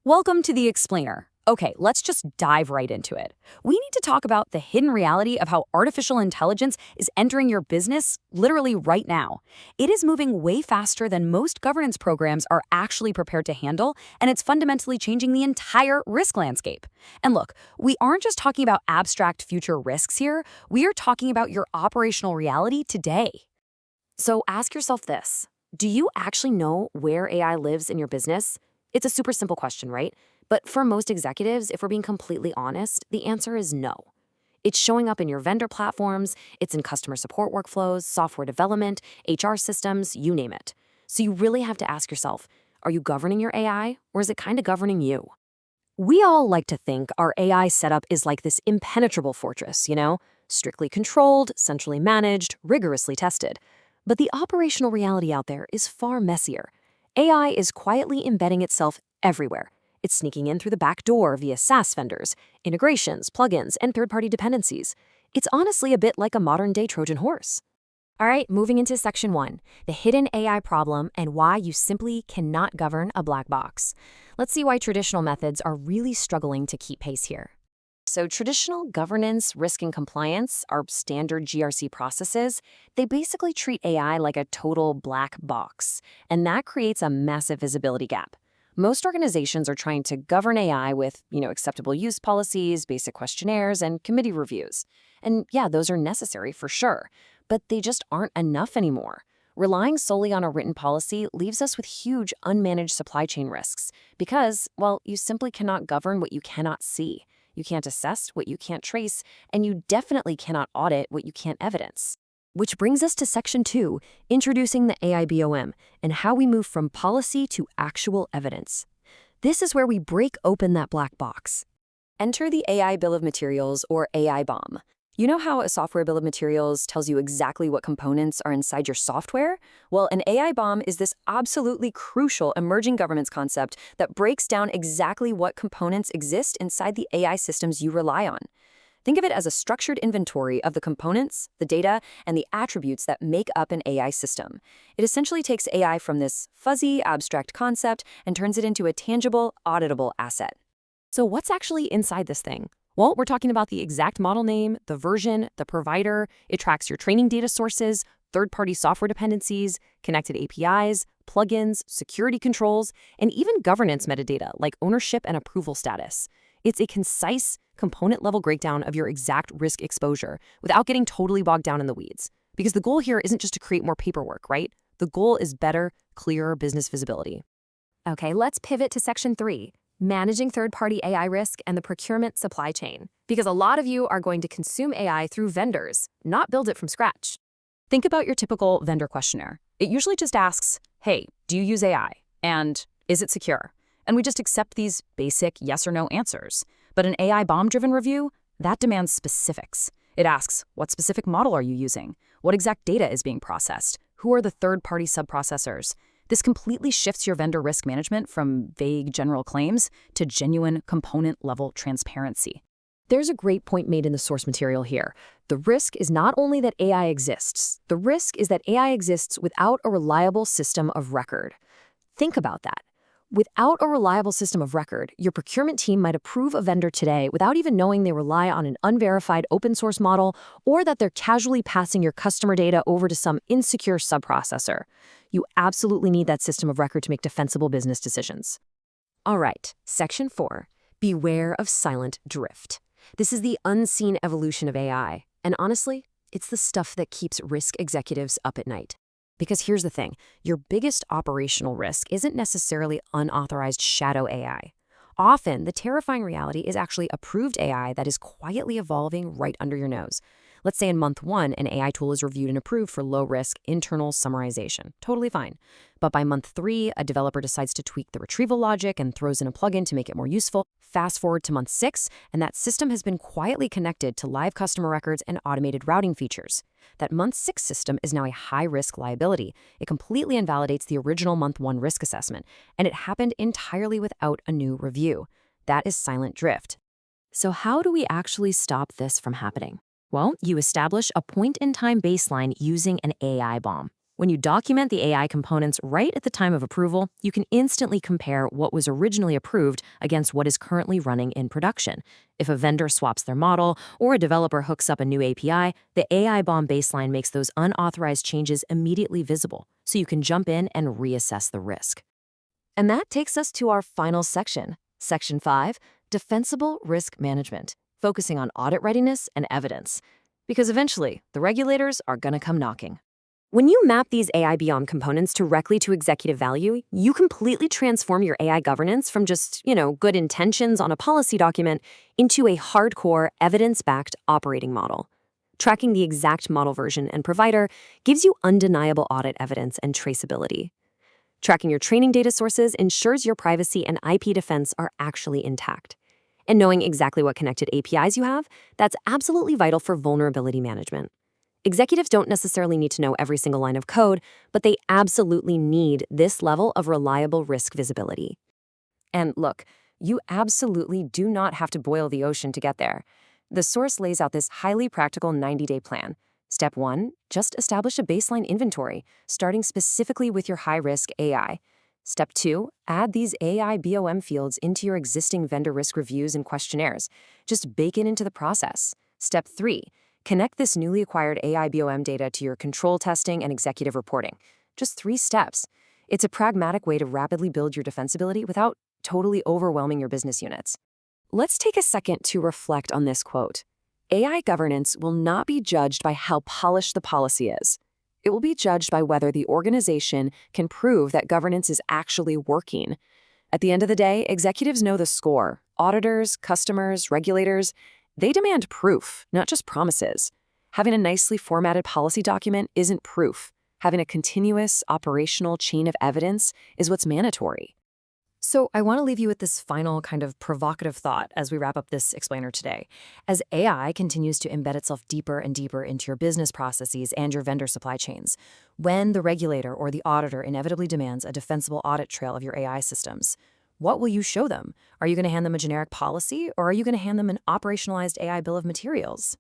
Welcome to the Explainer. Okay, let's just dive right into it. We need to talk about the hidden reality of how artificial intelligence is entering your business literally right now. It is moving way faster than most governance programs are actually prepared to handle, and it's fundamentally changing the entire risk landscape. And look, we aren't just talking about abstract future risks here, we are talking about your operational reality today. So ask yourself this: do you actually know where AI lives in your business? It's a super simple question, right? But for most executives, if we're being completely honest, the answer is no. It's showing up in your vendor platforms, it's in customer support workflows, software development, HR systems, you name it. So you really have to ask yourself, are you governing your AI, or is it kind of governing you? We all like to think our AI setup is like this impenetrable fortress, strictly controlled, centrally managed, rigorously tested. But the operational reality out there is far messier. AI is quietly embedding itself everywhere. It's sneaking in through the back door via SaaS vendors, integrations, plugins, and third-party dependencies. It's honestly a bit like a modern-day Trojan horse. All right, moving into section 1, the hidden AI problem and why you simply cannot govern a black box. Let's see why traditional methods are really struggling to keep pace here. So traditional governance, risk, and compliance, our standard GRC processes, they basically treat AI like a total black box, and that creates a massive visibility gap. Most organizations are trying to govern AI with, acceptable use policies, basic questionnaires, and committee reviews. And yeah, those are necessary for sure, but they just aren't enough anymore. Relying solely on a written policy leaves us with huge unmanaged supply chain risks because, well, you simply cannot govern what you cannot see. You can't assess what you can't trace, and you definitely cannot audit what you can't evidence. Which brings us to Section 2, introducing the AIBOM, and how we move from policy to actual evidence. This is where we break open that black box. Enter the AI Bill of Materials, or AIBOM. You know how a software bill of materials tells you exactly what components are inside your software? Well, an AIBOM is this absolutely crucial emerging governance concept that breaks down exactly what components exist inside the AI systems you rely on. Think of it as a structured inventory of the components, the data, and the attributes that make up an AI system. It essentially takes AI from this fuzzy, abstract concept and turns it into a tangible, auditable asset. So what's actually inside this thing? Well, we're talking about the exact model name, the version, the provider. It tracks your training data sources, third-party software dependencies, connected APIs, plugins, security controls, and even governance metadata like ownership and approval status. It's a concise, component-level breakdown of your exact risk exposure without getting totally bogged down in the weeds. Because the goal here isn't just to create more paperwork, right? The goal is better, clearer business visibility. Okay, let's pivot to Section 3. Managing third-party AI risk and the procurement supply chain. Because a lot of you are going to consume AI through vendors, not build it from scratch. Think about your typical vendor questionnaire. It usually just asks, hey, do you use AI? And is it secure? And we just accept these basic yes or no answers. But an AI bomb-driven review, that demands specifics. It asks, what specific model are you using? What exact data is being processed? Who are the third-party subprocessors? This completely shifts your vendor risk management from vague general claims to genuine component-level transparency. There's a great point made in the source material here. The risk is not only that AI exists, the risk is that AI exists without a reliable system of record. Think about that. Without a reliable system of record, your procurement team might approve a vendor today without even knowing they rely on an unverified open source model or that they're casually passing your customer data over to some insecure subprocessor. You absolutely need that system of record to make defensible business decisions. All right, Section 4, beware of silent drift. This is the unseen evolution of AI, and honestly, it's the stuff that keeps risk executives up at night. Because here's the thing, your biggest operational risk isn't necessarily unauthorized shadow AI. Often, the terrifying reality is actually approved AI that is quietly evolving right under your nose. Let's say in month 1, an AI tool is reviewed and approved for low-risk internal summarization. Totally fine. But by month 3, a developer decides to tweak the retrieval logic and throws in a plugin to make it more useful. Fast forward to month 6, and that system has been quietly connected to live customer records and automated routing features. That month 6 system is now a high-risk liability. It completely invalidates the original month 1 risk assessment, and it happened entirely without a new review. That is silent drift. So how do we actually stop this from happening? Well, you establish a point-in-time baseline using an AI bomb. When you document the AI components right at the time of approval, you can instantly compare what was originally approved against what is currently running in production. If a vendor swaps their model or a developer hooks up a new API, the AIBOM baseline makes those unauthorized changes immediately visible, so you can jump in and reassess the risk. And that takes us to our final section, Section 5, Defensible Risk Management, focusing on audit readiness and evidence. Because eventually, the regulators are going to come knocking. When you map these AIBOM components directly to executive value, you completely transform your AI governance from just, good intentions on a policy document into a hardcore, evidence-backed operating model. Tracking the exact model version and provider gives you undeniable audit evidence and traceability. Tracking your training data sources ensures your privacy and IP defense are actually intact. And knowing exactly what connected APIs you have, that's absolutely vital for vulnerability management. Executives don't necessarily need to know every single line of code, but they absolutely need this level of reliable risk visibility. And look, you absolutely do not have to boil the ocean to get there. The source lays out this highly practical 90-day plan. Step 1, just establish a baseline inventory, starting specifically with your high-risk AI. Step 2, add these AIBOM fields into your existing vendor risk reviews and questionnaires. Just bake it into the process. Step 3, connect this newly acquired AIBOM data to your control testing and executive reporting. Just 3 steps. It's a pragmatic way to rapidly build your defensibility without totally overwhelming your business units. Let's take a second to reflect on this quote. AI governance will not be judged by how polished the policy is. It will be judged by whether the organization can prove that governance is actually working. At the end of the day, executives know the score. Auditors, customers, regulators, they demand proof, not just promises. Having a nicely formatted policy document isn't proof. Having a continuous, operational chain of evidence is what's mandatory. So I want to leave you with this final kind of provocative thought as we wrap up this explainer today. As AI continues to embed itself deeper and deeper into your business processes and your vendor supply chains, when the regulator or the auditor inevitably demands a defensible audit trail of your AI systems, what will you show them? Are you going to hand them a generic policy, or are you going to hand them an operationalized AI bill of materials?